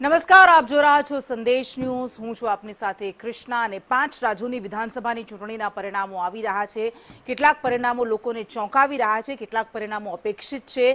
નમસ્કાર, આપ જો રહ્યા છો સંદેશ ન્યૂઝ. હું છું આપની સાથે કૃષ્ણા અને 5 રાજ્યોની વિધાનસભાની ચૂંટણીના પરિણામો આવી રહ્યા છે. કેટલાક પરિણામો લોકોને ચોંકાવી રહ્યા છે, કેટલાક પરિણામો અપેક્ષિત છે.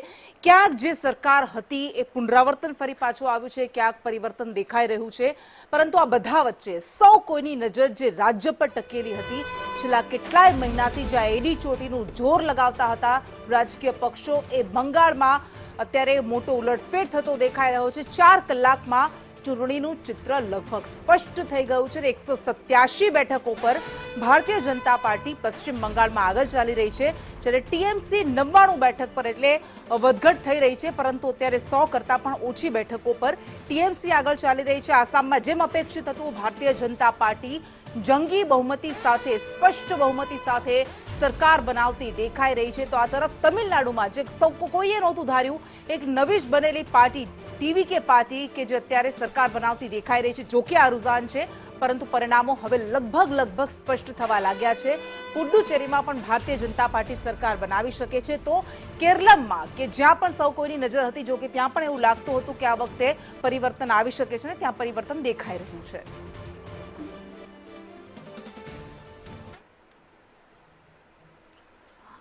ક્યાંક જે સરકાર હતી એ પુનરાવર્તન ફરી પાછું આવ્યું છે, ક્યાંક પરિવર્તન દેખાઈ રહ્યું છે. પરંતુ આ બધા વચ્ચે સૌ કોઈની નજર જે રાજ્ય પર ટકેલી હતી, છેલ્લા કેટલાય મહિનાથી જ્યાં એડી ચોટીનું જોર લગાવતા હતા રાજકીય પક્ષો, એ બંગાળમાં અત્યારે મોટો ઉલટફેર થતો દેખાઈ રહ્યો છે. 4 કલાકમાં ચૂંટણીનું ચિત્ર લગભગ સ્પષ્ટ થઈ ગયું છે. 187 બેઠકો પર ભારતીય જનતા પાર્ટી પશ્ચિમ બંગાળમાં આગળ ચાલી રહી છે, જ્યારે ટીએમસી 99 બેઠક પર એટલે વધઘટ થઈ રહી છે. પરંતુ અત્યારે 100 કરતાં પણ ઓછી બેઠકો પર ટીએમસી આગળ ચાલી રહી છે. આસામમાં જેમ અપેક્ષિત હતું, ભારતીય જનતા પાર્ટી જંગી બહુમતી સાથે, સ્પષ્ટ બહુમતી સાથે સરકાર બનાવતી દેખાઈ રહી છે. તો આ તરફ તમિલનાડુમાં જે સૌ કોઈએ નહોતું ધાર્યું, એક નવી જ બનેલી પાર્ટી ટીવીકે પાર્ટી કે જે અત્યારે સરકાર બનાવતી દેખાઈ રહી છે. જોકે આ રુઝાન છે, પરંતુ પરિણામો હવે લગભગ સ્પષ્ટ થવા લાગ્યા છે. પુડુચેરીમાં પણ ભારતીય જનતા પાર્ટી સરકાર બનાવી શકે છે. તો કેરળમાં કે જ્યાં પણ સૌ કોઈની નજર હતી, જોકે ત્યાં પણ એવું લાગતું હતું કે આ વખતે પરિવર્તન આવી શકે છે, ને ત્યાં પરિવર્તન દેખાઈ રહ્યું છે.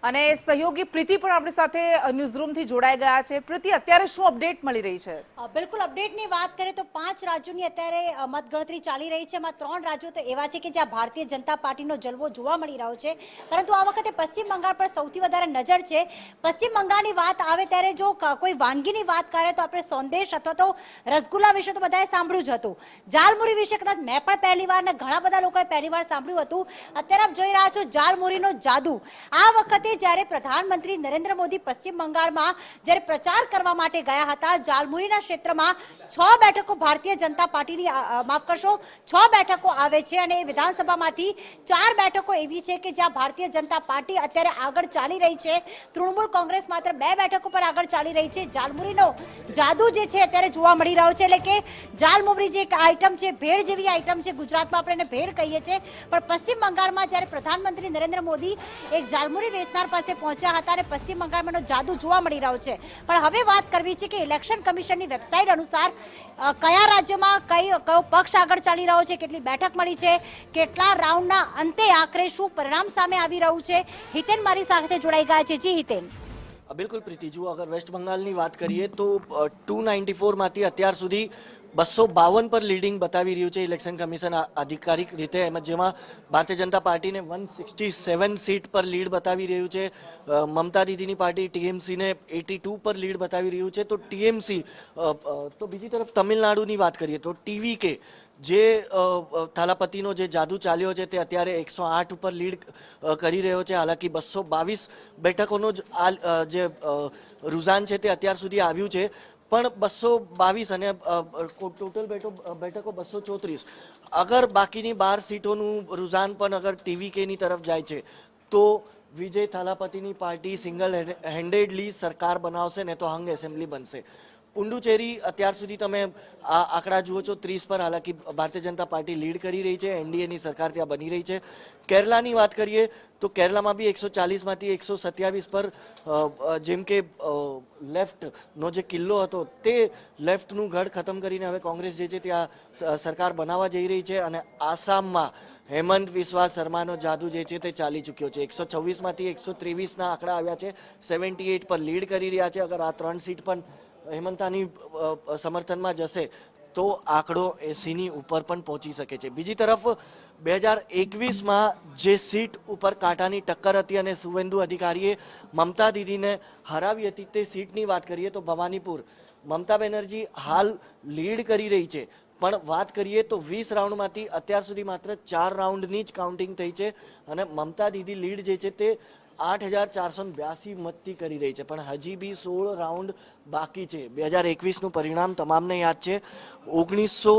અને સહયોગી પ્રીતિ પણ આપણી સાથે ન્યૂઝરૂમથી જોડાઈ ગયા છે. પ્રીતિ, અત્યારે શું અપડેટ મળી રહી છે? બિલકુલ, અપડેટની વાત કરીએ તો 5 રાજ્યોની અત્યારે મતગણતરી ચાલી રહી છે. એમાં 3 રાજ્યો તો એવા છે કે જ્યાં ભારતીય જનતા પાર્ટીનો જલવો જોવા મળી રહ્યો છે. પરંતુ આ વખતે પશ્ચિમ બંગાળ પર સૌથી વધારે નજર છે. પશ્ચિમ બંગાળની વાત આવે ત્યારે જો કોઈ વાનગીની વાત કરે તો આપણે સંદેશ અથવા તો રસગુલ્લા વિશે તો બધાએ સાંભળ્યું જ હતું. ઝાલમુરી વિશે કદાચ મેં પણ પહેલીવાર અને ઘણા બધા લોકોએ પહેલીવાર સાંભળ્યું હતું. અત્યારે આપ જોઈ રહ્યા છો ઝાલમુરીનો જાદુ. આ વખતે જ્યારે પ્રધાનમંત્રી નરેન્દ્ર મોદી પશ્ચિમ બંગાળમાં જ્યારે પ્રચાર કરવા માટે ગયા હતા, ઝાલમુરીના ક્ષેત્રમાં 6 બેઠકો ભારતીય જનતા પાર્ટીની, માફ કરશો, 6 બેઠકો આવે છે. અને વિધાનસભામાંથી 4 બેઠકો એવી છે કે જ્યાં ભારતીય જનતા પાર્ટી અત્યારે આગળ ચાલી રહી છે. તૃણમૂલ કોંગ્રેસ માત્ર 2 બેઠકો પર આગળ ચાલી રહી છે. ઝાલમુરીનો જાદુ જે છે અત્યારે જોવા મળી રહ્યો છે. એટલે કે ઝાલમુરી જે એક આઈટમ છે, ભેળ જેવી આઈટમ છે, ગુજરાતમાં આપણે એને ભેળ કહીએ છીએ, પણ પશ્ચિમ બંગાળમાં જ્યારે પ્રધાનમંત્રી નરેન્દ્ર મોદી એક ઝાલમુરી વેચનાર પાસે પહોંચ્યા હતા અને પશ્ચિમ બંગાળમાં જાદુ જોવા મળી રહ્યો છે. પણ હવે વાત કરવી છે કે ઇલેક્શન કમિશનની વેબસાઇટ અનુસાર કયા રાજ્યમાં કયો પક્ષ આગળ ચાલી રહ્યો છે, કેટલી બેઠક મળી છે, કેટલા રાઉન્ડના અંતે આખરે શું પરિણામ સામે આવી રહ્યું છે. હિતેન મારી સાથે જોડાઈ ગયા છે. જી હિતેન. બિલકુલ પ્રીતિ, જો અગર વેસ્ટ બંગાળની વાત કરીએ તો 294 માંથી અત્યાર સુધી 252 પર લીડિંગ બતાવી રહ્યું છે ઇલેક્શન કમિશન આધિકારિક રીતે. એમાં જેમાં ભારતીય જનતા પાર્ટીને 167 સીટ પર લીડ બતાવી રહ્યું છે. મમતા દીદીની પાર્ટી ટીએમસીને 82 પર લીડ બતાવી રહ્યું છે. તો ટીએમસી, તો બીજી તરફ તમિલનાડુની વાત કરીએ તો ટીવીકે જે થાલાપતિનો જે જાદુ ચાલ્યો છે તે અત્યારે 108 ઉપર લીડ કરી રહ્યો છે. હાલાકી 222 બેઠકોનો જ આ જે રુઝાન છે તે અત્યાર સુધી આવ્યું છે, પણ 222 અને ટોટલ બેઠકો 234. અગર બાકીની 12 સીટોનું રુઝાન પણ અગર ટીવીકેની તરફ જાય છે તો વિજય થાલાપતિની પાર્ટી સિંગલ હેન્ડેડલી સરકાર બનાવશે ને તો હંગ એસેમ્બલી બનશે. પુડુચેરી અત્યાર સુધી તમે આ આંકડા જુઓ છો 30 પર. હાલાકી ભારતીય જનતા પાર્ટી લીડ કરી રહી છે, એનડીએની સરકાર ત્યાં બની રહી છે. કેરલાની વાત કરીએ તો કેરલામાં બી 140 માંથી 127 પર, જેમ કે લેફ્ટનો જે કિલ્લો હતો તે લેફ્ટનું ગઢ ખતમ કરીને હવે કોંગ્રેસ જે છે ત્યાં સરકાર બનાવવા જઈ રહી છે. અને આસામમાં હેમંત વિશ્વા શર્માનો જાદુ જે છે તે ચાલી ચૂક્યો છે. 126 માંથી 123ના આંકડા આવ્યા છે, 78 પર લીડ કરી રહ્યા છે. અગર આ 3 સીટ પણ હેમંતાની સમર્થનમાં જશે તો આંકડો 80ની ઉપર પણ પહોંચી શકે છે. બીજી તરફ 2021માં જે સીટ ઉપર કાંટાની ટક્કર હતી અને સુવેન્દુ અધિકારીએ મમતા દીદીને હરાવી હતી, તે સીટની વાત કરીએ તો ભવાનીપુર મમતા બેનર્જી હાલ લીડ કરી રહી છે. પણ વાત કરીએ તો 20 રાઉન્ડમાંથી અત્યાર સુધી માત્ર 4 રાઉન્ડની જ કાઉન્ટિંગ થઈ છે અને મમતા દીદી લીડ જે છે તે 8482 મતથી કરી રહી છે. પણ હજી બી 16 રાઉન્ડ બાકી છે. 2021નું પરિણામ તમામને યાદ છે. 1900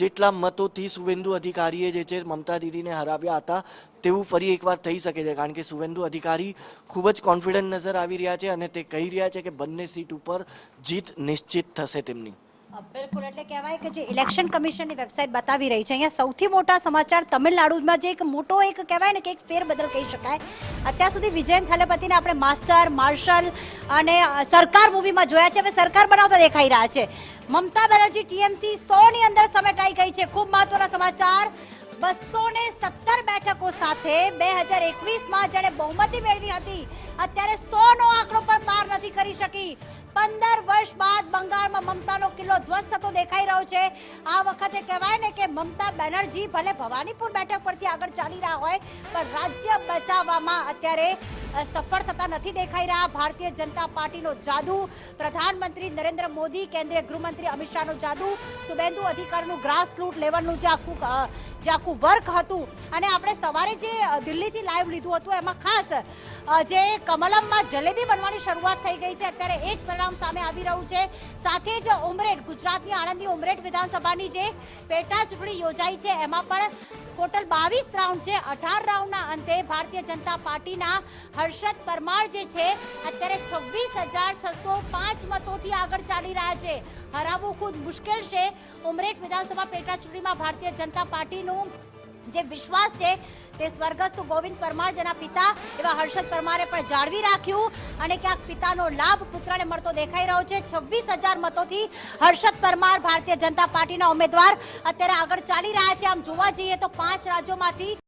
જેટલા મતોથી સુવેન્દુ અધિકારીએ જે છે મમતા દીદીને હરાવ્યા હતા, તેવું ફરી એકવાર થઈ શકે છે. કારણ કે સુવેન્દુ અધિકારી ખૂબ જ કોન્ફિડન્ટ નજર આવી રહ્યા છે અને તે કહી રહ્યા છે કે બંને સીટ ઉપર જીત નિશ્ચિત થશે તેમની. બિલકુલ, એટલે કહેવાય કે જે ઇલેક્શન કમિશનની વેબસાઇટ બતાવી રહી છે, અહીંયા સૌથી મોટા સમાચાર તમિલનાડુમાં જે એક મોટો એક કહેવાય ને કે એક ફેરબદલ કહી શકાય. અત્યાર સુધી વિજયન થાલાપતિને આપણે માસ્ટર, માર્શલ અને સરકાર મૂવીમાં જોયા છે, હવે સરકાર બનાવતા દેખાઈ રહ્યા છે. મમતા બેનર્જી ટીએમસી 100 ની અંદર સમેટાઈ ગઈ છે. ખૂબ મહત્વના સમાચાર. 217 બેઠકો સાથે 2021માં જેણે બહુમતી મેળવી હતી અત્યારે 100 નો આંકડો પણ પાર નથી કરી શકી. 15 વર્ષ બાદ બંગાળમાં મમતાનો કિલ્લો ધ્વસ્ત થતો દેખાઈ રહ્યો છે. આ વખતે કહેવાય ને કે મમતા બેનર્જી ભલે ભવાનીપુર બેઠક પરથી આગળ ચાલી રહ્યા હોય પણ રાજ્ય બચાવવામાં અત્યારે સફળ થતા નથી દેખાઈ રહ્યા. ભારતીય જનતા પાર્ટીનો જાદુ, પ્રધાનમંત્રી નરેન્દ્ર મોદી, કેન્દ્રીય ગૃહમંત્રી અમિત શાહનો જાદુ, શુભેન્દુ અધિકારીનું ગ્રાસ રૂટ લેવલનું જે આખું વર્ક હતું અને આપણે સવારે જે દિલ્હીથી લાઈવ લીધું હતું એમાં ખાસ જે કમલમમાં જલેબી બનવાની શરૂઆત થઈ ગઈ છે. અત્યારે એ જ પરિણામ સામે આવી રહ્યું છે. સાથે જ ઉમરેઠ, ગુજરાતની આણંદની ઉમરેઠ વિધાનસભાની જે પેટા ચૂંટણી યોજાઈ છે એમાં પણ ટોટલ 22 રાઉન્ડ છે. 18 રાઉન્ડના અંતે ભારતીય જનતા પાર્ટીના હર્ષદ પરમાર જે છે અત્યારે 26,605 મતોથી આગળ ચાલી રહ્યા છે. હરાવવું ખૂબ મુશ્કેલ છે. ઉમરેઠ વિધાનસભા પેટા ચૂંટણીમાં ભારતીય જનતા પાર્ટીનું જે વિશ્વાસ છે તે સ્વર્ગસ્થ ગોવિંદ પરમાર જેના પિતા એવા હર્ષદ પરમારે પણ જાળવી રાખ્યું અને ક્યાંક પિતાનો લાભ પુત્રને મળતો દેખાઈ રહ્યો છે. 26,000 મતોથી હર્ષદ પરમાર ભારતીય જનતા પાર્ટીના ઉમેદવાર અત્યારે આગળ ચાલી રહ્યા છે. આમ જોવા જઈએ તો 5 રાજ્યોમાંથી